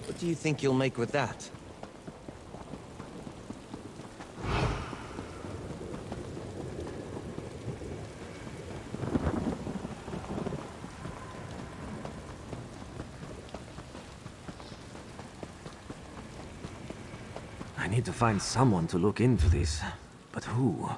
What do you think you'll make with that? I need to find someone to look into this. But who?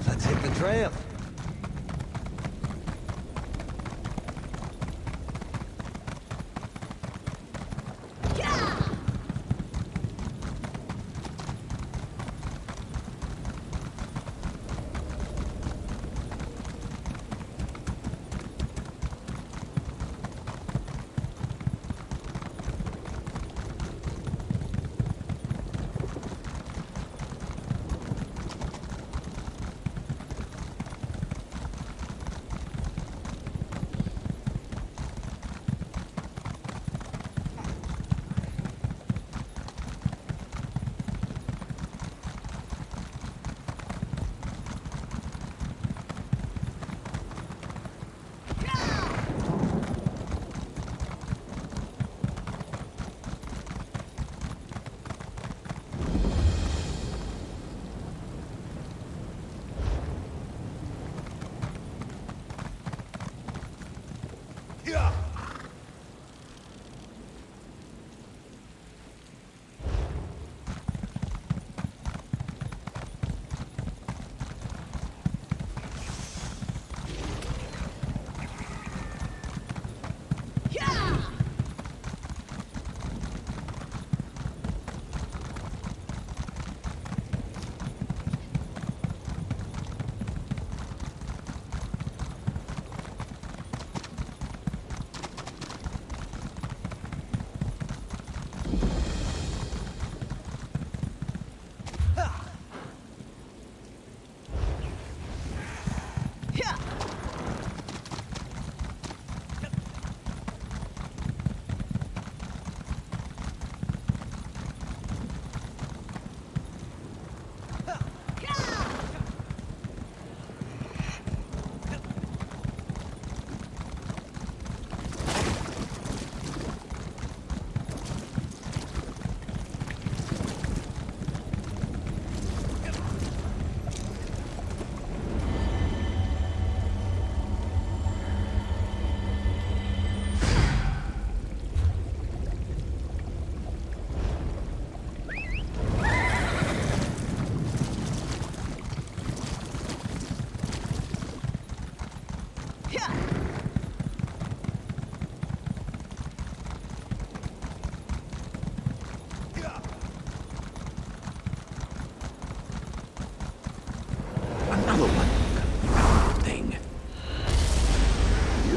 Let's hit the trail.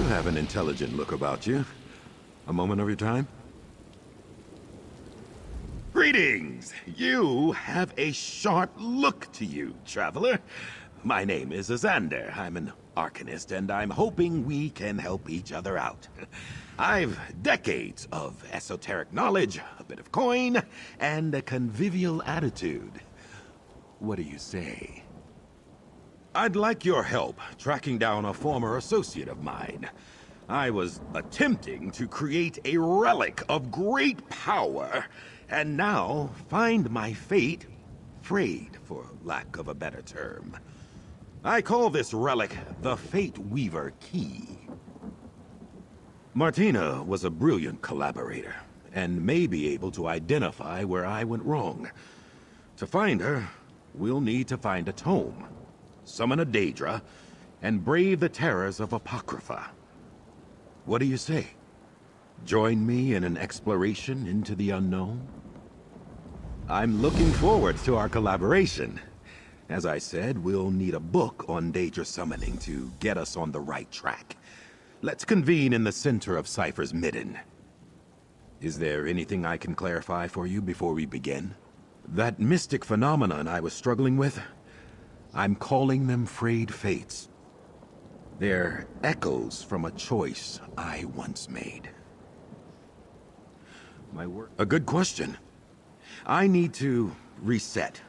Have an intelligent look about you. A moment of your time? Greetings! You have a sharp look to you, traveler. My name is Azander. I'm an arcanist, and I'm hoping we can help each other out. I've decades of esoteric knowledge, a bit of coin, and a convivial attitude. What do you say? I'd like your help tracking down a former associate of mine. I was attempting to create a relic of great power, and now find my fate frayed, for lack of a better term. I call this relic the Fate Weaver Key. Martina was a brilliant collaborator, and may be able to identify where I went wrong. To find her, we'll need to find a tome, summon a Daedra, and brave the terrors of Apocrypha. What do you say? Join me in an exploration into the unknown? I'm looking forward to our collaboration. As I said, we'll need a book on Daedra summoning to get us on the right track. Let's convene in the center of Cypher's Midden. Is there anything I can clarify for you before we begin? That mystic phenomenon I was struggling with? I'm calling them frayed fates. They're echoes from a choice I once made. A good question. I need to reset.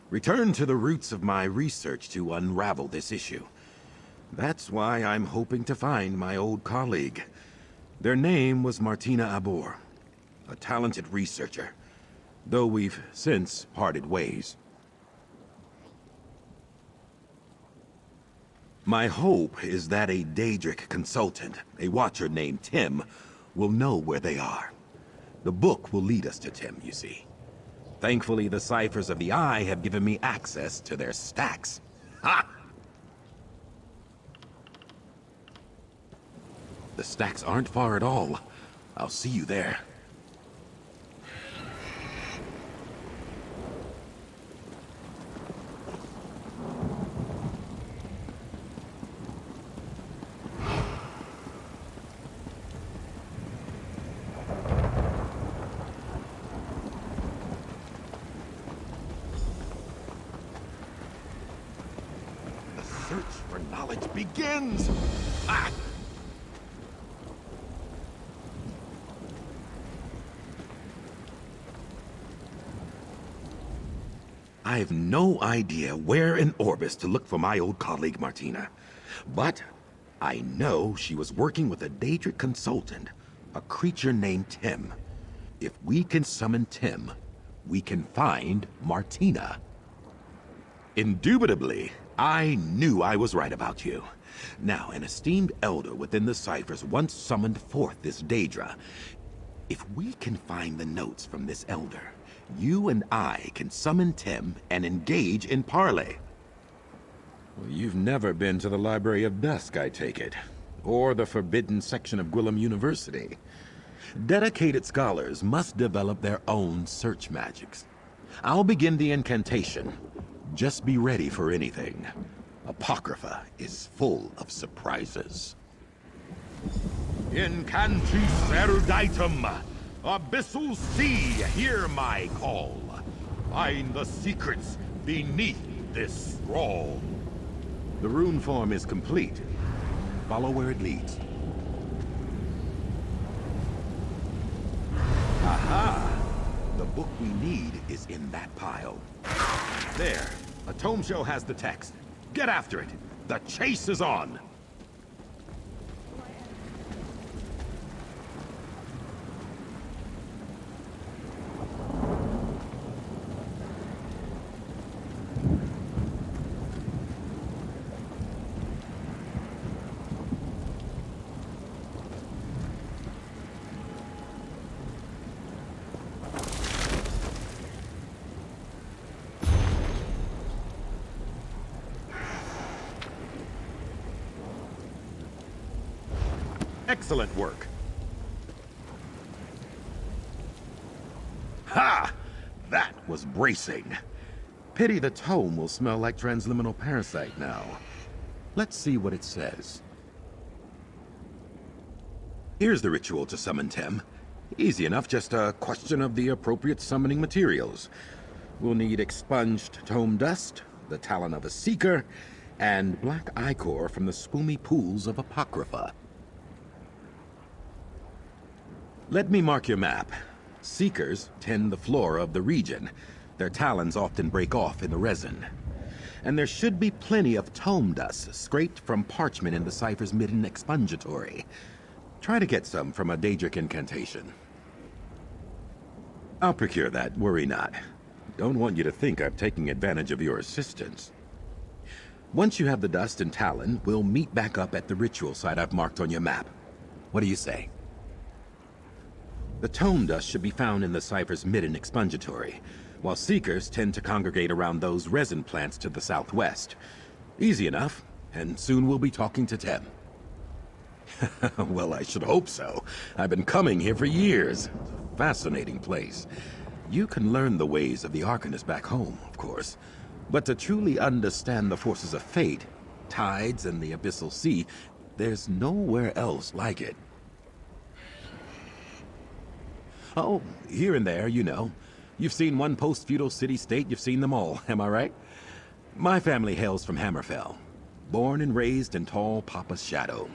Return to the roots of my research to unravel this issue. That's why I'm hoping to find my old colleague. Their name was Martina Abor, a talented researcher, though we've since parted ways. My hope is that a Daedric consultant, a watcher named Tim, will know where they are. The book will lead us to Tim, you see. Thankfully, the Ciphers of the Eye have given me access to their stacks. Ha! The stacks aren't far at all. I'll see you there. Search for knowledge begins! Ah! I have no idea where in Orbis to look for my old colleague Martina. But I know she was working with a Daedric consultant, a creature named Tim. If we can summon Tim, we can find Martina. Indubitably, I knew I was right about you. Now, an esteemed elder within the Ciphers once summoned forth this Daedra. If we can find the notes from this elder, you and I can summon Tim and engage in parley. Well, you've never been to the Library of Dusk, I take it. Or the forbidden section of Gwillem University. Dedicated scholars must develop their own search magics. I'll begin the incantation. Just be ready for anything. Apocrypha is full of surprises. Incantis eruditum, abyssal sea, hear my call. Find the secrets beneath this scroll. The rune form is complete. Follow where it leads. Aha! The book we need is in that pile. There, a tome show has the text. Get after it. The chase is on. Excellent work. Ha! That was bracing. Pity the tome will smell like transliminal parasite now. Let's see what it says. Here's the ritual to summon Tim. Easy enough, just a question of the appropriate summoning materials. We'll need expunged tome dust, the talon of a seeker, and black ichor from the spoomy pools of Apocrypha. Let me mark your map. Seekers tend the flora of the region. Their talons often break off in the resin. And there should be plenty of tome dust scraped from parchment in the cipher's midden expungatory. Try to get some from a Daedric incantation. I'll procure that, worry not. Don't want you to think I'm taking advantage of your assistance. Once you have the dust and talon, we'll meet back up at the ritual site I've marked on your map. What do you say? The tome dust should be found in the cipher's midden expungatory, while seekers tend to congregate around those resin plants to the southwest. Easy enough, and soon we'll be talking to Tem. Well, I should hope so. I've been coming here for years. It's a fascinating place. You can learn the ways of the Arcanist back home, of course. But to truly understand the forces of fate, tides and the Abyssal Sea, there's nowhere else like it. Oh, here and there, you know. You've seen one post-feudal city-state, you've seen them all, am I right? My family hails from Hammerfell, born and raised in tall Papa's shadow.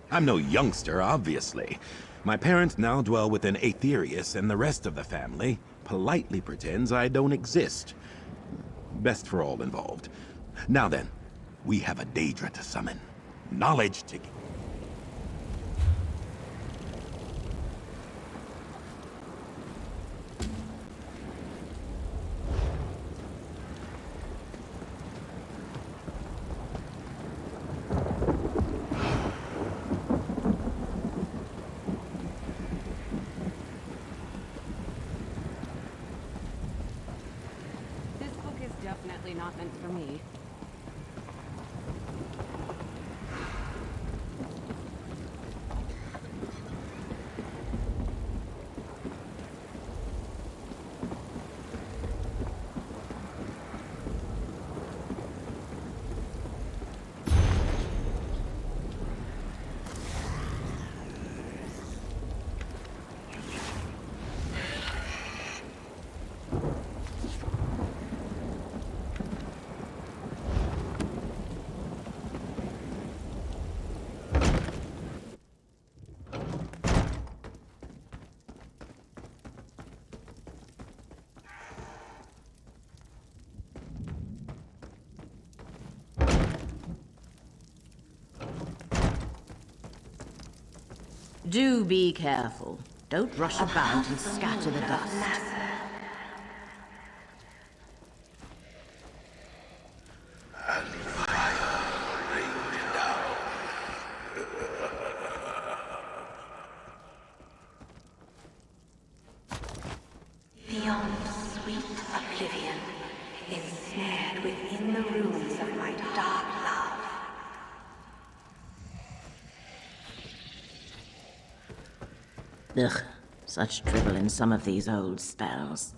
I'm no youngster, obviously. My parents now dwell within Aetherius, and the rest of the family politely pretends I don't exist. Best for all involved. Now then, we have a Daedra to summon. Knowledge to... Definitely not meant for me. Do be careful. Don't rush about and scatter the dust. Beyond sweet oblivion, ensnared within the ruins of my dark love. Ugh, such dribble in some of these old spells.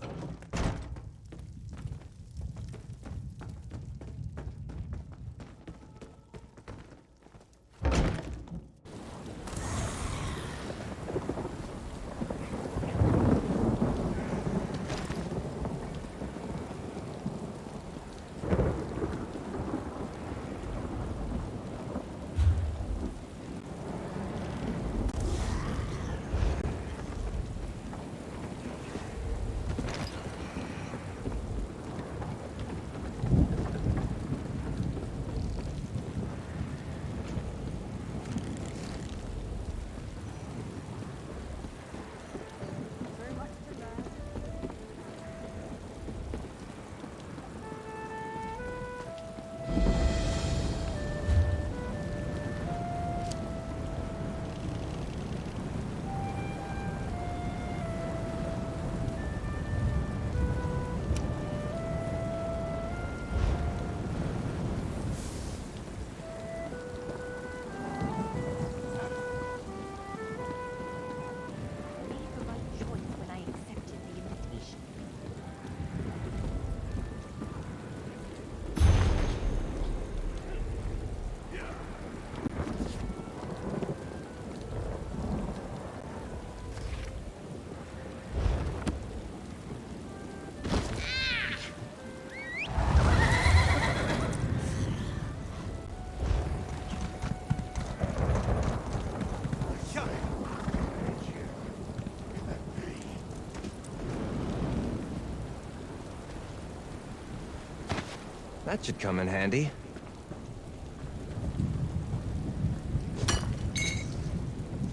That should come in handy.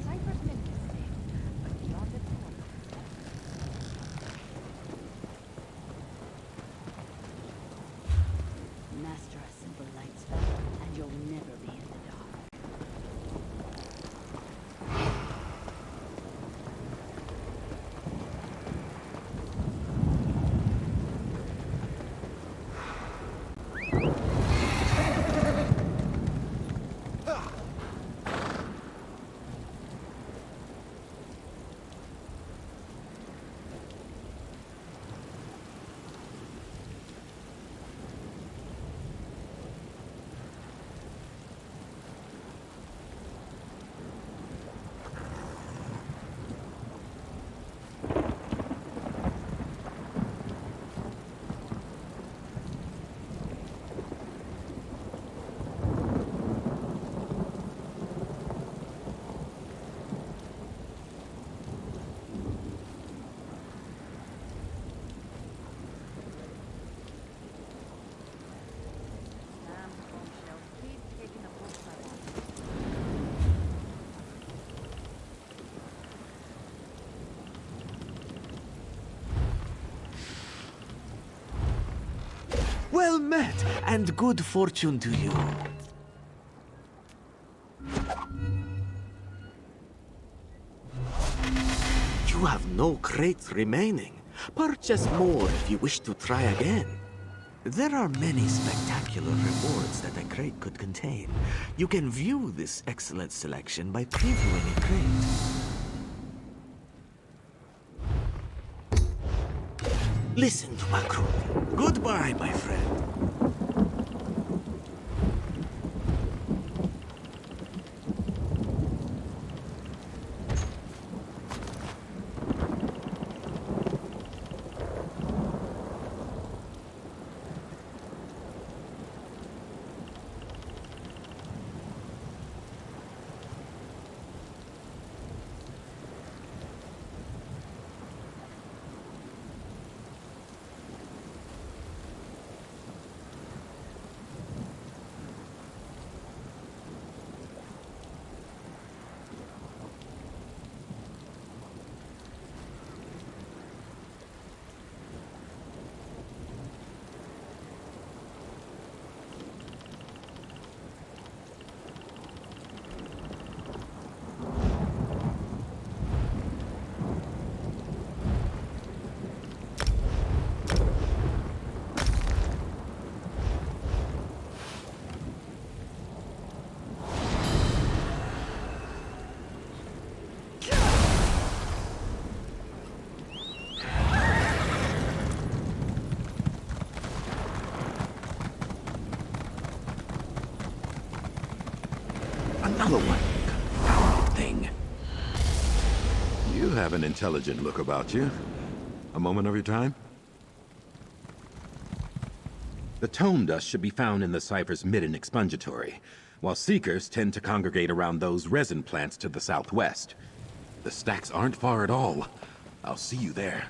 Cypher's Mint is safe, but beyond its borders. Master a simple light spell, and you'll never be in the dark. Damn bombshells keep taking the books I want. Well met, and good fortune to you. You have no crates remaining. Purchase more if you wish to try again. There are many spectacular rewards that a crate could contain. You can view this excellent selection by previewing a crate. Listen to Macron. Goodbye, my friend. Another one. Confounded thing. You have an intelligent look about you. A moment of your time? The tome dust should be found in the Cypher's midden expungatory, while Seekers tend to congregate around those resin plants to the southwest. The stacks aren't far at all. I'll see you there.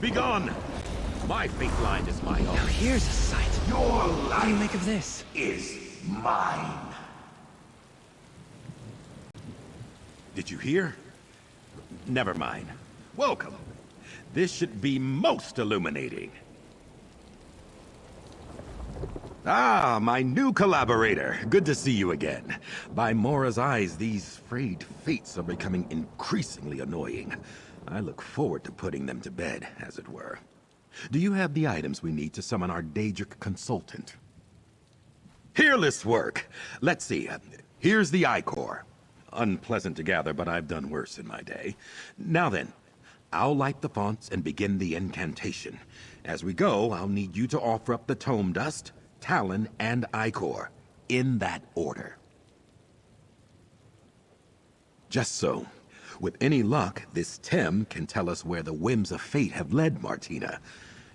Begone! My fate line is my Now own. here's a sight. Your What do you life make of this? is mine. Did you hear? Never mind. Welcome. This should be most illuminating. Ah, my new collaborator. Good to see you again. By Mora's eyes, these frayed fates are becoming increasingly annoying. I look forward to putting them to bed, as it were. Do you have the items we need to summon our Daedric consultant? Peerless work! Let's see. Here's the Ichor. Unpleasant to gather, but I've done worse in my day. Now then, I'll light the fonts and begin the incantation. As we go, I'll need you to offer up the Tome Dust, Talon, and Ichor, in that order. Just so. With any luck, this Tem can tell us where the whims of fate have led Martina.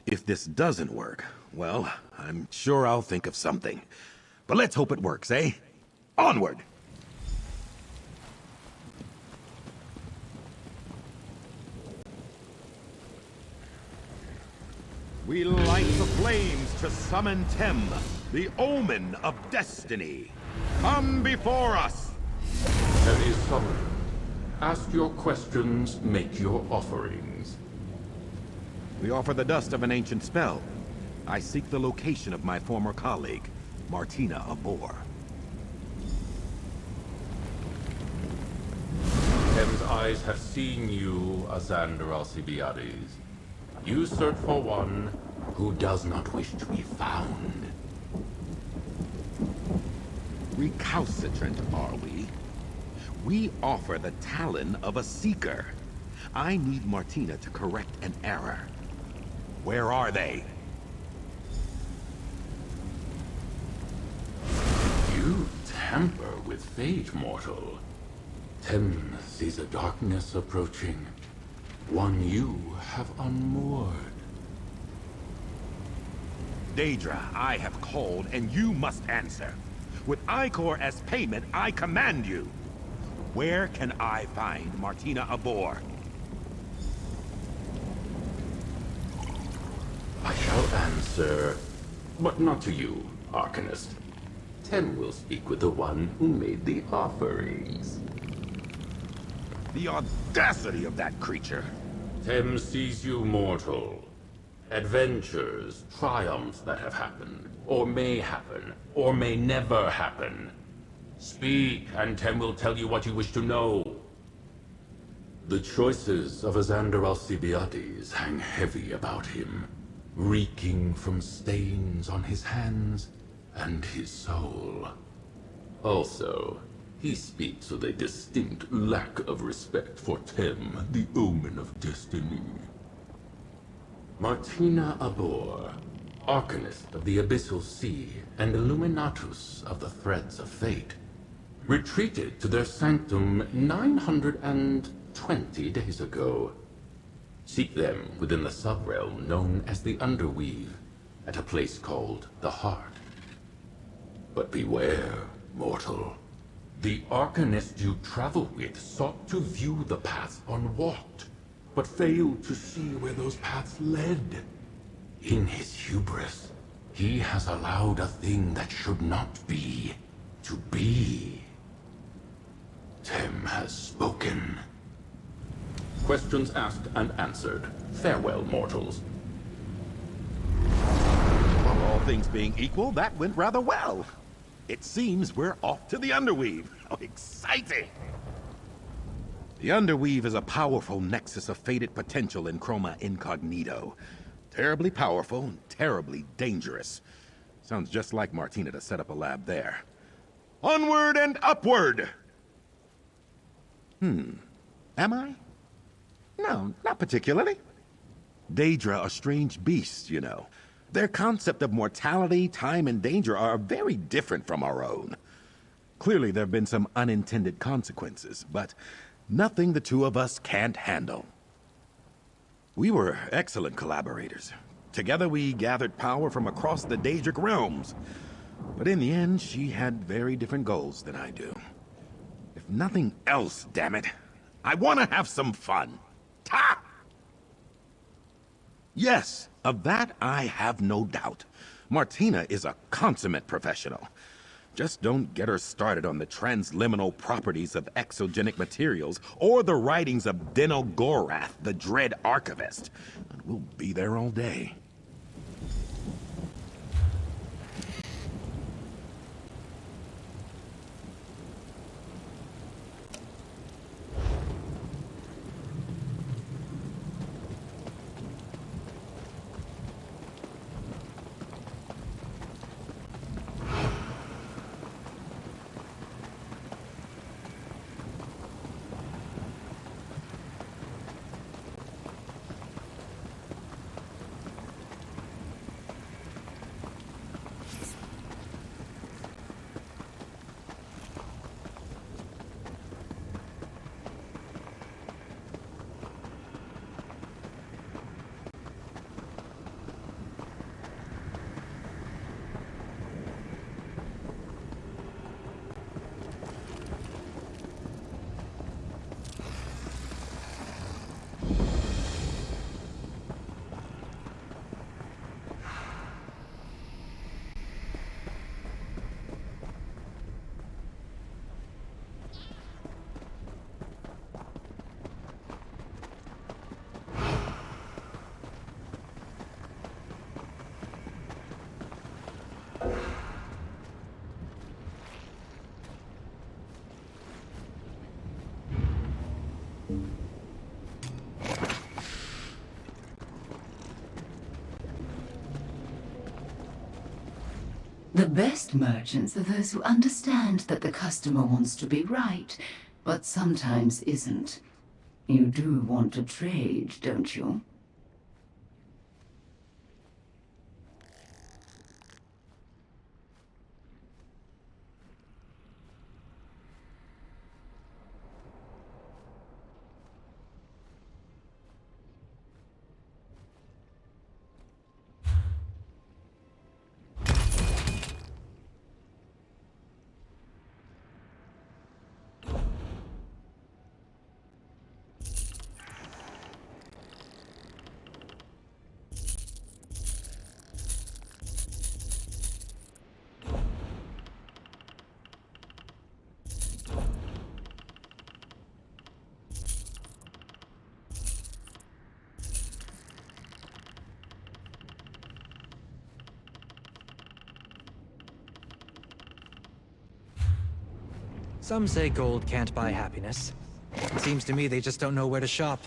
If this doesn't work, well, I'm sure I'll think of something. But let's hope it works, eh? Onward! We light the flames to summon Tem, the omen of destiny. Come before us! There is summoned. Ask your questions, make your offerings. We offer the dust of an ancient spell. I seek the location of my former colleague, Martina Abor. Tem's eyes have seen you, Azander Alcibiades. You search for one who does not wish to be found. Recalcitrant, are we? We offer the talon of a seeker. I need Martina to correct an error. Where are they? You tamper with fate, mortal. Tem sees a darkness approaching. One you have unmoored. Daedra, I have called, and you must answer. With Ichor as payment, I command you. Where can I find Martina Abor? I shall answer, but not to you, Arcanist. Tem will speak with the one who made the offerings. The audacity of that creature! Tem sees you, mortal. Adventures, triumphs that have happened, or may happen, or may never happen. Speak, and Tem will tell you what you wish to know. The choices of Azander Alcibiades hang heavy about him, reeking from stains on his hands and his soul. Also, he speaks with a distinct lack of respect for Tem, the omen of destiny. Martina Abor, Arcanist of the Abyssal Sea and Illuminatus of the Threads of Fate, retreated to their sanctum 920 days ago. Seek them within the subrealm known as the Underweave, at a place called the Heart. But beware, mortal. The Arcanist you travel with sought to view the paths unwalked, but failed to see where those paths led. In his hubris, he has allowed a thing that should not be, to be. Tem has spoken. Questions asked and answered. Farewell, mortals. Well, all things being equal, that went rather well. It seems we're off to the Underweave. How exciting! The Underweave is a powerful nexus of fated potential in Chroma Incognito. Terribly powerful and terribly dangerous. Sounds just like Martina to set up a lab there. Onward and upward! Am I? No, not particularly. Daedra are strange beasts, you know. Their concept of mortality, time, and danger are very different from our own. Clearly, there have been some unintended consequences, but nothing the two of us can't handle. We were excellent collaborators. Together we gathered power from across the Daedric realms. But in the end, she had very different goals than I do. If nothing else, damn it, I want to have some fun. Ta! Yes, of that I have no doubt. Martina is a consummate professional. Just don't get her started on the transliminal properties of exogenic materials or the writings of Dino Gorath, the Dread Archivist. And we'll be there all day. The best merchants are those who understand that the customer wants to be right, but sometimes isn't. You do want to trade, don't you? Some say gold can't buy happiness. It seems to me they just don't know where to shop.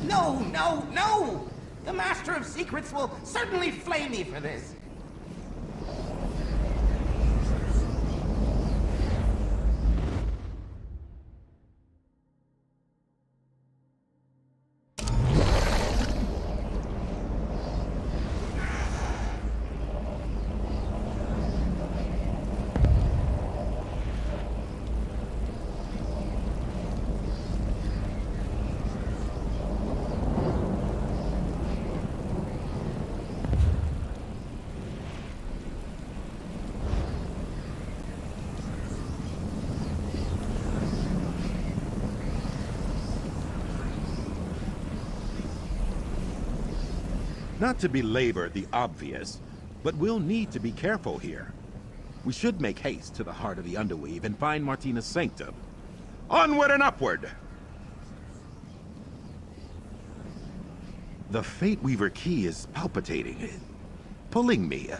No, no, no! The Master of Secrets will certainly flay me for this. Not to belabor the obvious, but we'll need to be careful here. We should make haste to the heart of the Underweave and find Martina's sanctum. Onward and upward! The Fate Weaver key is palpitating, pulling me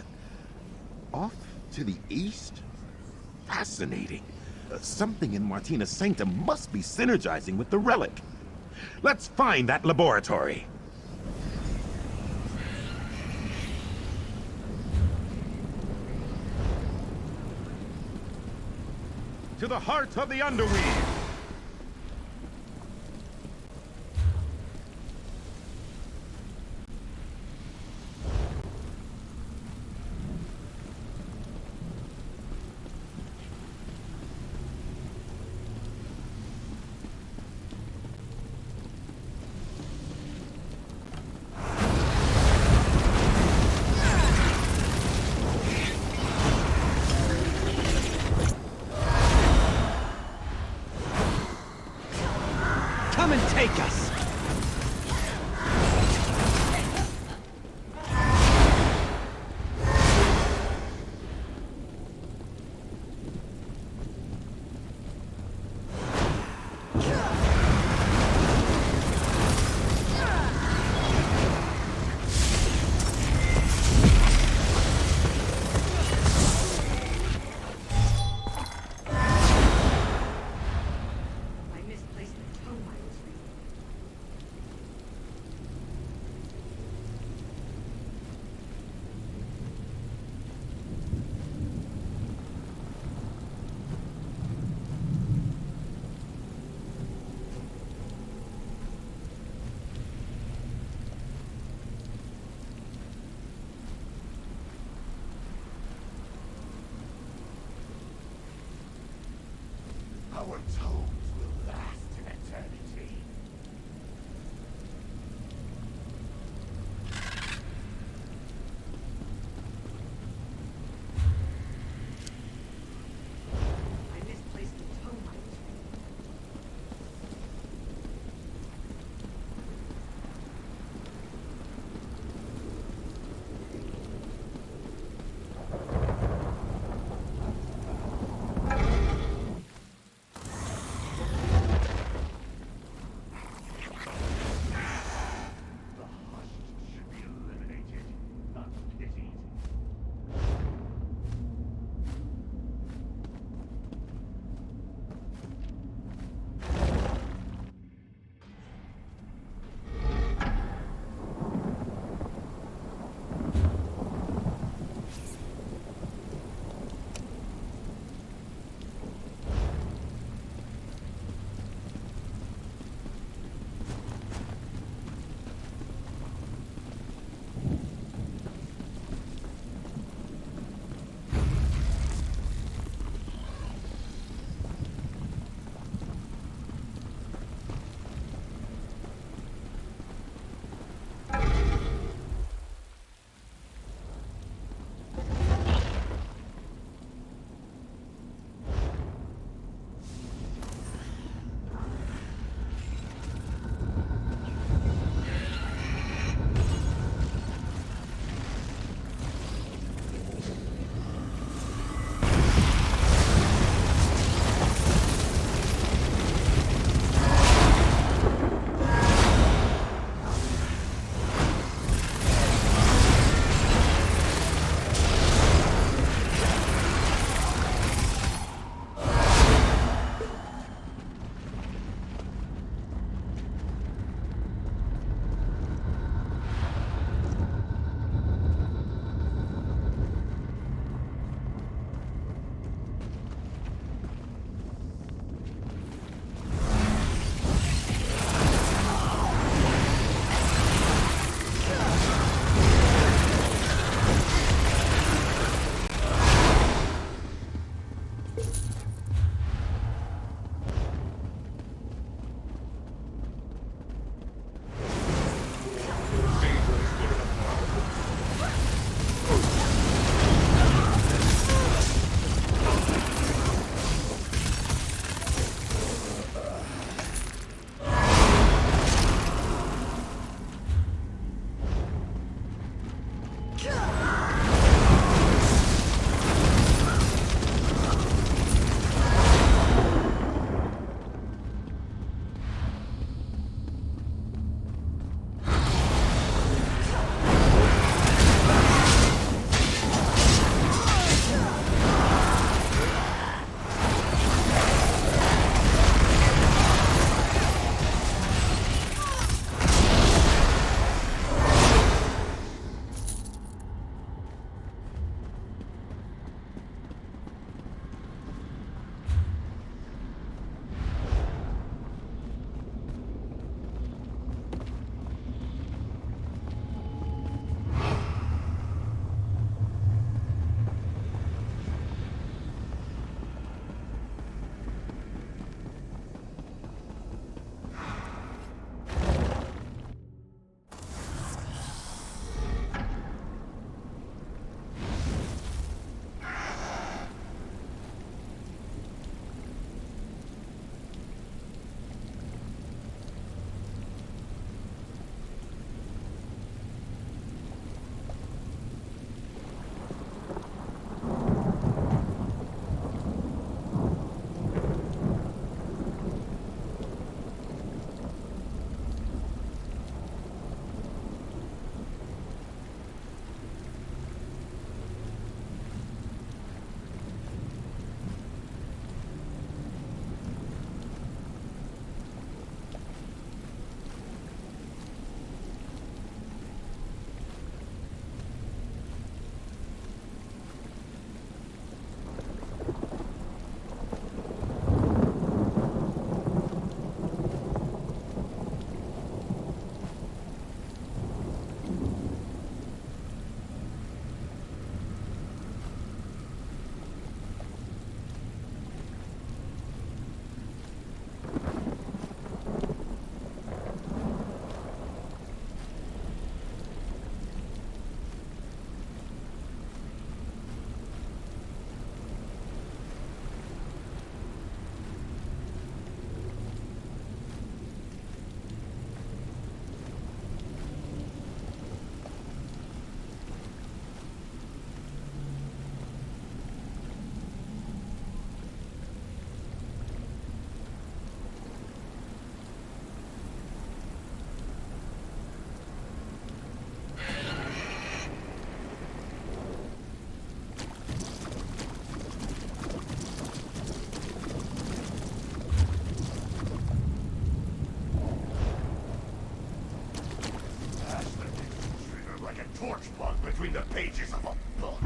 off to the east. Fascinating. Something in Martina's sanctum must be synergizing with the relic. Let's find that laboratory. To the heart of the Underweave! Come and take us! I misplaced the tome I was reading. Our tomes will last an eternity. I misplaced the tome I was reading. like a torch plug between the pages of a book.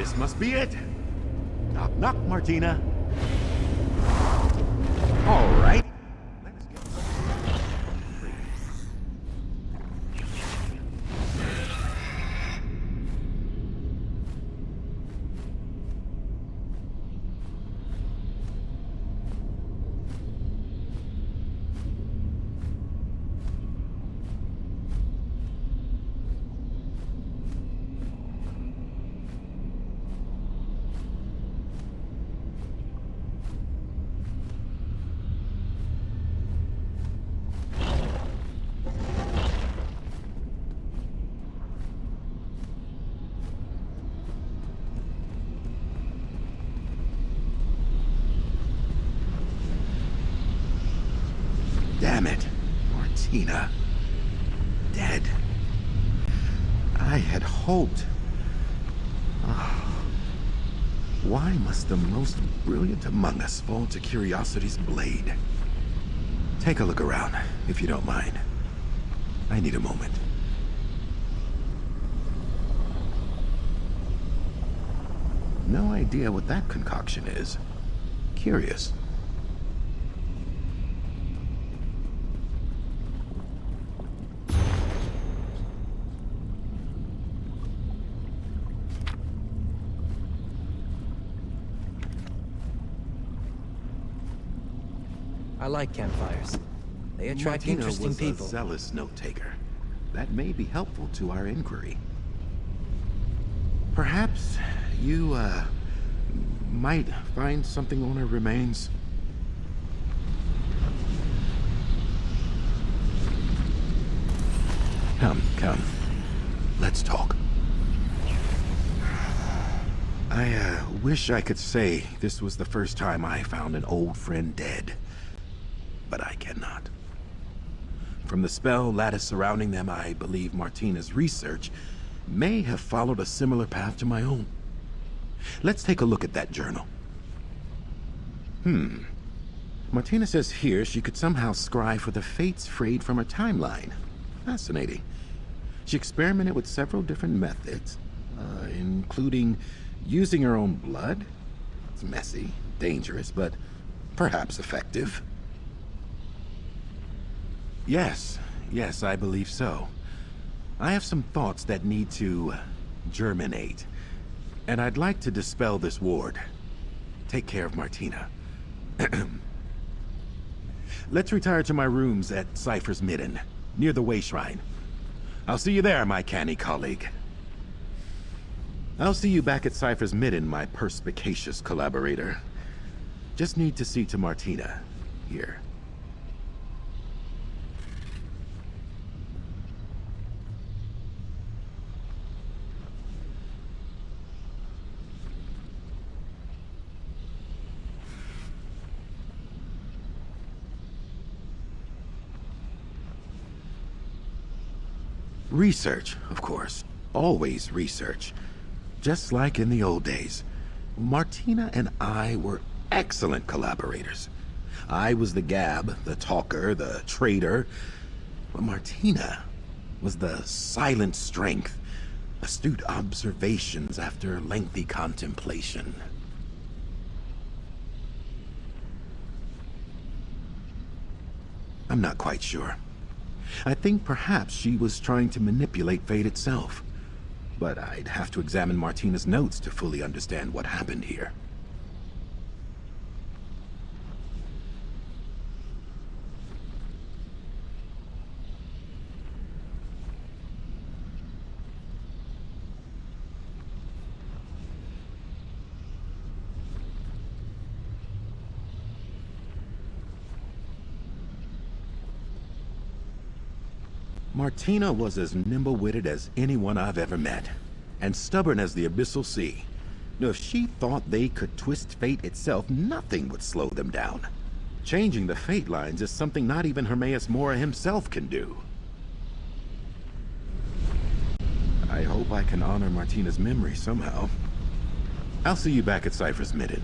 This must be it. Knock, knock, Martina. All right. Let's get Damn it, Martina. Dead. I had hoped. Ah. Why must the most brilliant among us fall to curiosity's blade? Take a look around, if you don't mind. I need a moment. No idea what that concoction is. Curious. I like campfires. They attract Martina interesting was people. a zealous note-taker. That may be helpful to our inquiry. Perhaps you, might find something on her remains. Come. Let's talk. I, wish I could say this was the first time I found an old friend dead. But I cannot. From the spell lattice surrounding them, I believe Martina's research may have followed a similar path to my own. Let's take a look at that journal. Martina says here she could somehow scry for the fates frayed from her timeline. Fascinating. She experimented with several different methods, including using her own blood. It's messy, dangerous, but perhaps effective. Yes, I believe so. I have some thoughts that need to germinate, and I'd like to dispel this ward. Take care of Martina. Let's retire to my rooms at Cypher's Midden, near the Way Shrine. I'll see you there, my canny colleague. I'll see you back at Cypher's Midden, my perspicacious collaborator. Just need to see to Martina. Here. Research, of course. Always research. Just like in the old days. Martina and I were excellent collaborators. I was the gab, the talker, the trader. But Martina was the silent strength, astute observations after lengthy contemplation. I'm not quite sure. I think perhaps she was trying to manipulate fate itself. But I'd have to examine Martina's notes to fully understand what happened here. Martina was as nimble-witted as anyone I've ever met, and stubborn as the abyssal sea. Now, if she thought they could twist fate itself, nothing would slow them down. Changing the fate lines is something not even Hermaeus Mora himself can do. I hope I can honor Martina's memory somehow. I'll see you back at Cypher's Midden.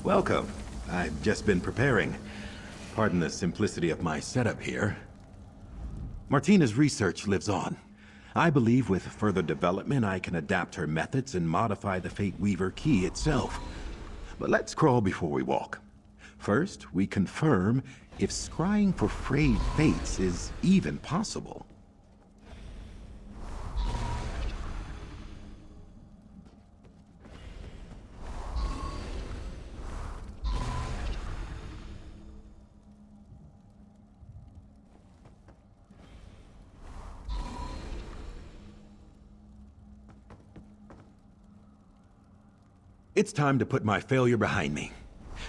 Welcome. I've just been preparing. Pardon the simplicity of my setup here. Martina's research lives on. I believe with further development I can adapt her methods and modify the Fate Weaver key itself. But let's crawl before we walk. First, we confirm if scrying for frayed fates is even possible. It's time to put my failure behind me.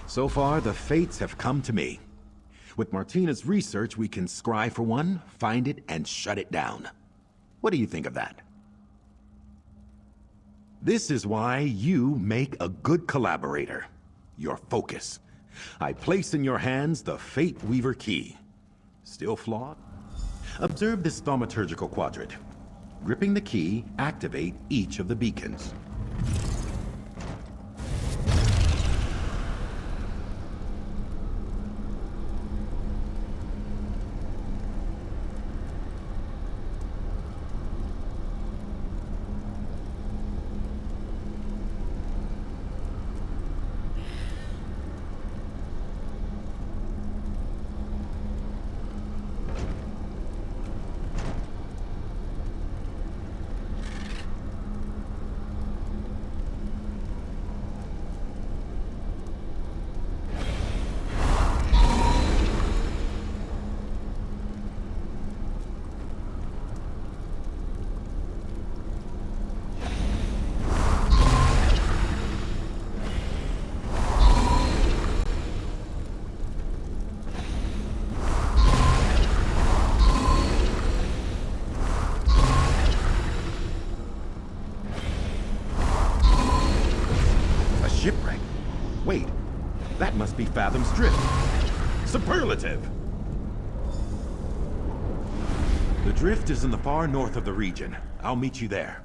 So far, the fates have come to me. With Martina's research, we can scry for one, find it, and shut it down. What do you think of that? This is why you make a good collaborator. Your focus. I place in your hands the Fate Weaver key. Still flawed? Observe this thaumaturgical quadrant. Gripping the key, activate each of the beacons. shipwreck. Wait, that must be Fathom's drift. Superlative! The drift is in the far north of the region. I'll meet you there.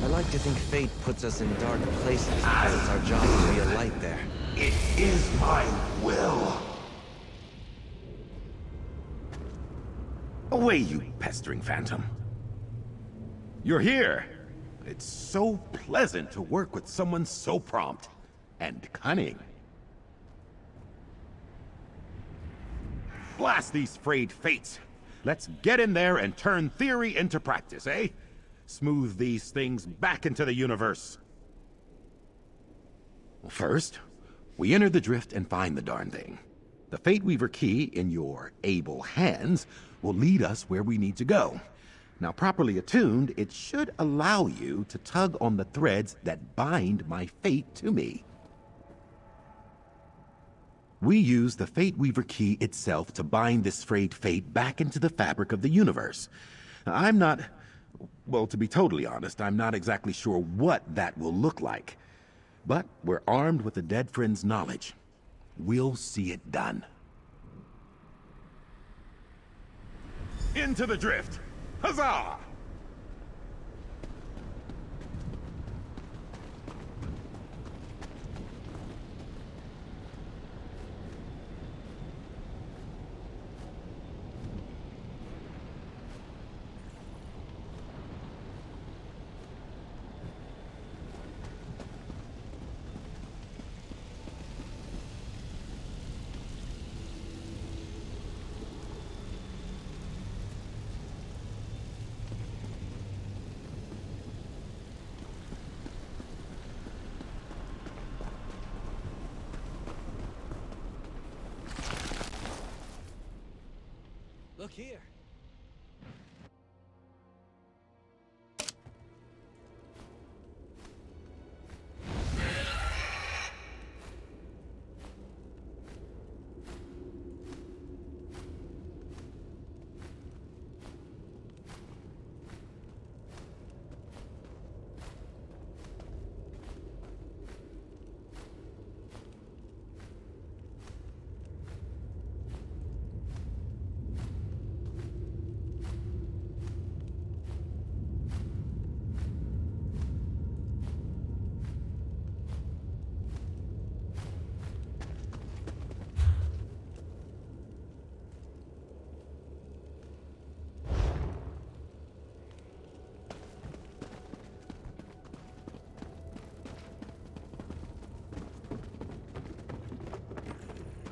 I like to think fate puts us in dark places because it's our job to be a light there. It is my will. Away, you pestering phantom. You're here. It's so pleasant to work with someone so prompt and cunning. Blast these frayed fates. Let's get in there and turn theory into practice, eh? Smooth these things back into the universe. First, we enter the drift and find the darn thing. The Fate Weaver key in your able hands will lead us where we need to go. Now, properly attuned, it should allow you to tug on the threads that bind my fate to me. We use the Fate Weaver key itself to bind this frayed fate back into the fabric of the universe. I'm not... well, to be totally honest, I'm not exactly sure what that will look like. But we're armed with a dead friend's knowledge. We'll see it done. Into the drift! Huzzah! Look here.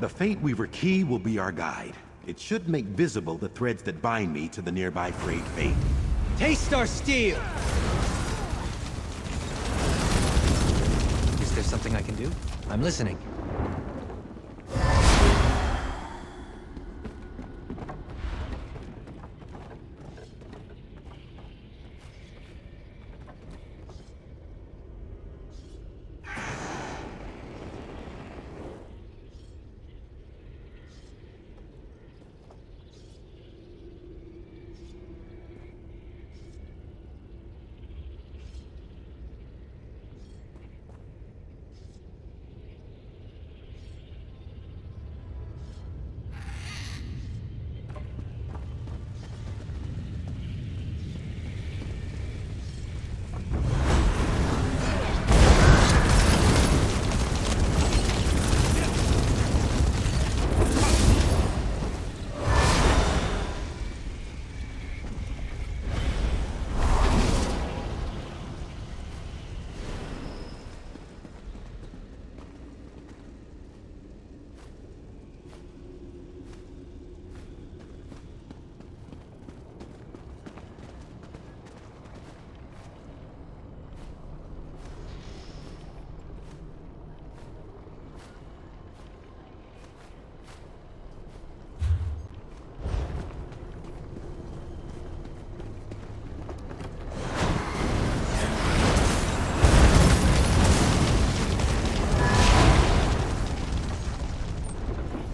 The Fate Weaver key will be our guide. It should make visible the threads that bind me to the nearby frayed fate. Taste our steel! Is there something I can do? I'm listening.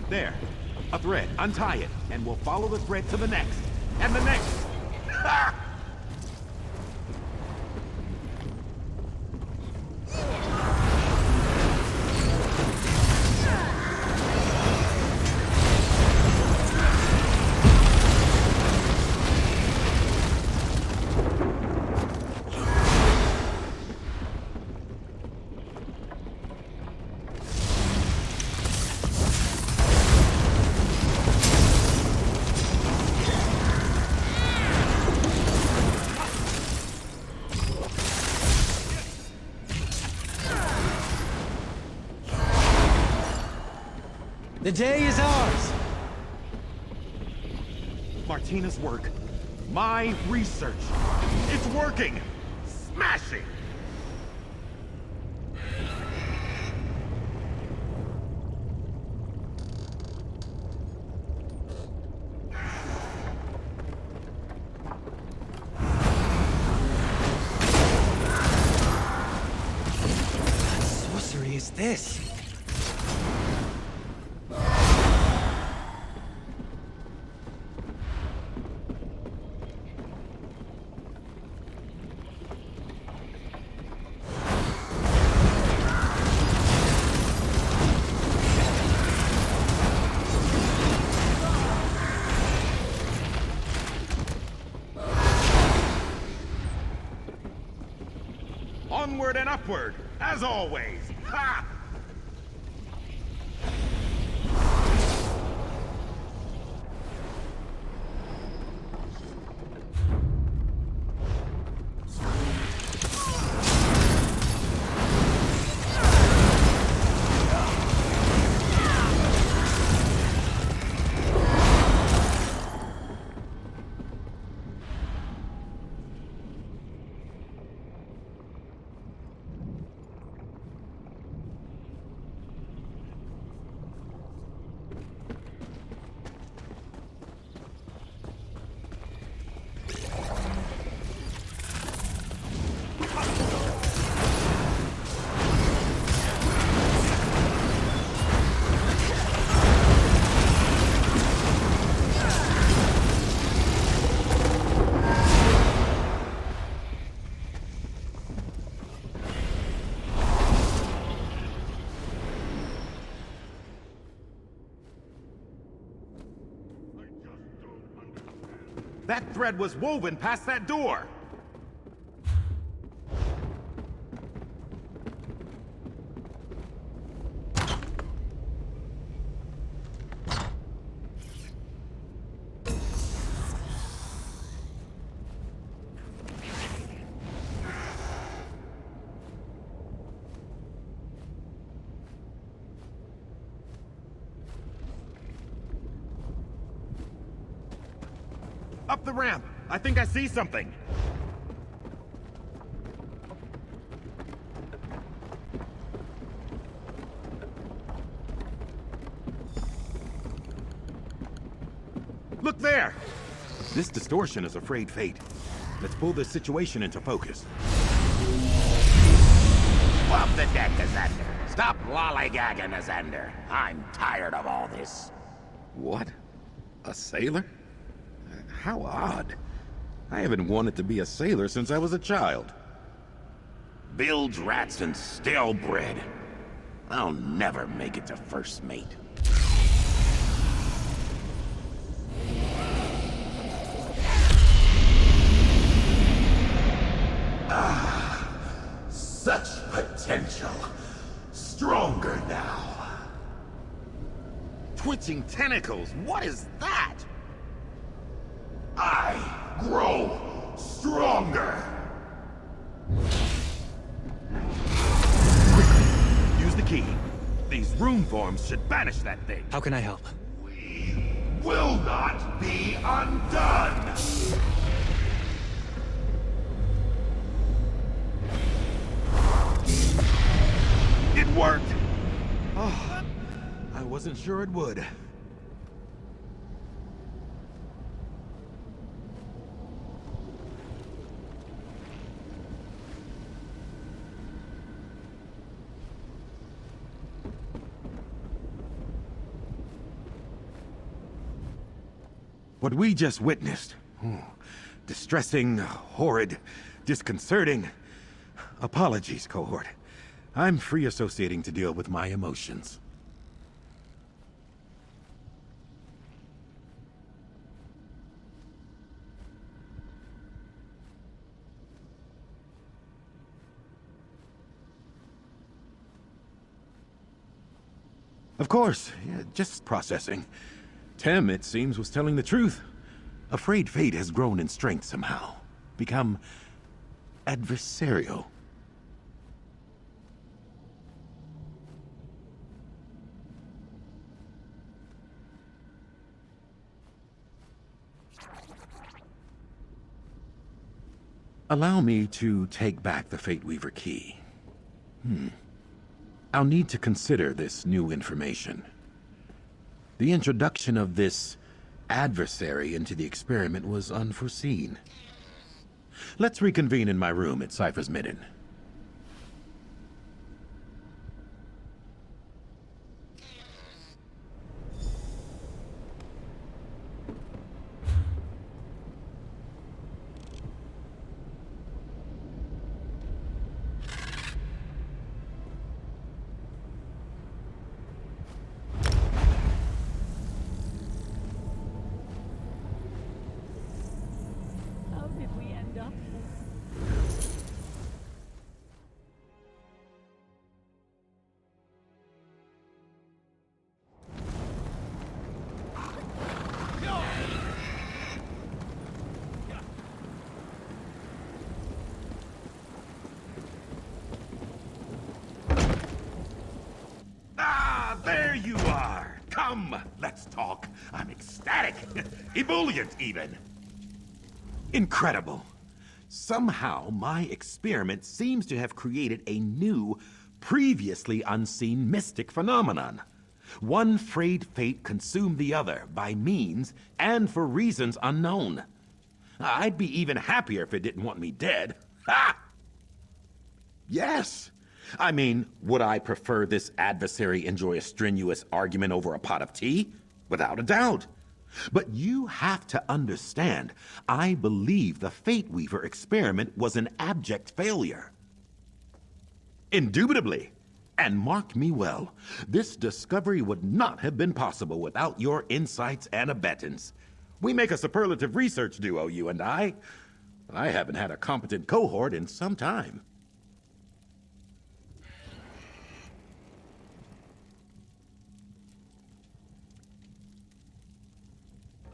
There. A thread. Untie it, and we'll follow the thread to the next. And the next! Ha! The day is ours! Martina's work. My research. It's working! Smashing! this? Onward and upward, as always! Ha! That thread was woven past that door! Up the ramp! I think I see something! Look there! This distortion is afraid fate. Let's pull this situation into focus. Swab the deck, Azander. Stop lollygagging, Azander. I'm tired of all this. What? A sailor? How odd. I haven't wanted to be a sailor since I was a child. Bilge rats and stale bread. I'll never make it to first mate. Such potential. Stronger now. Twitching tentacles, what is that? I grow stronger. Use the key. These rune forms should banish that thing. How can I help? We will not be undone. It worked! Oh, I wasn't sure it would. What we just witnessed. Distressing, horrid, disconcerting. Apologies, cohort. I'm free associating to deal with my emotions. Of course, yeah, just processing. Tem, it seems, was telling the truth. Afraid fate has grown in strength somehow. Become adversarial. Allow me to take back the Fate Weaver key. I'll need to consider this new information. The introduction of this adversary into the experiment was unforeseen. Let's reconvene in my room at Cypher's Midden. you are! Come, let's talk. I'm ecstatic. Ebullient, even. Incredible. Somehow, my experiment seems to have created a new, previously unseen mystic phenomenon. One frayed fate consumed the other by means and for reasons unknown. I'd be even happier if it didn't want me dead. Ha! Yes. I mean, would I prefer this adversary enjoy a strenuous argument over a pot of tea? Without a doubt. But you have to understand, I believe the Fate Weaver experiment was an abject failure. Indubitably. And mark me well, this discovery would not have been possible without your insights and abettance. We make a superlative research duo, you and I. I haven't had a competent cohort in some time.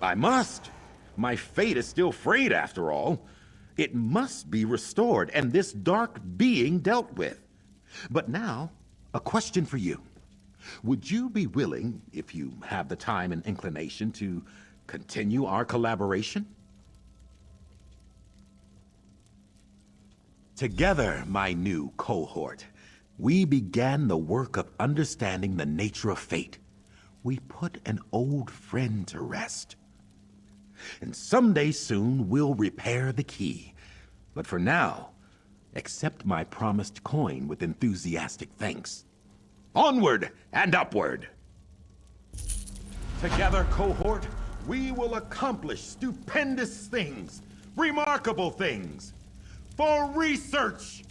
I must. My fate is still frayed after all. It must be restored and this dark being dealt with. But now, a question for you. Would you be willing, if you have the time and inclination, to continue our collaboration? Together, my new cohort, we began the work of understanding the nature of fate. We put an old friend to rest. And someday soon, we'll repair the key. But for now, accept my promised coin with enthusiastic thanks. Onward and upward! Together, cohort, we will accomplish stupendous things, remarkable things, for research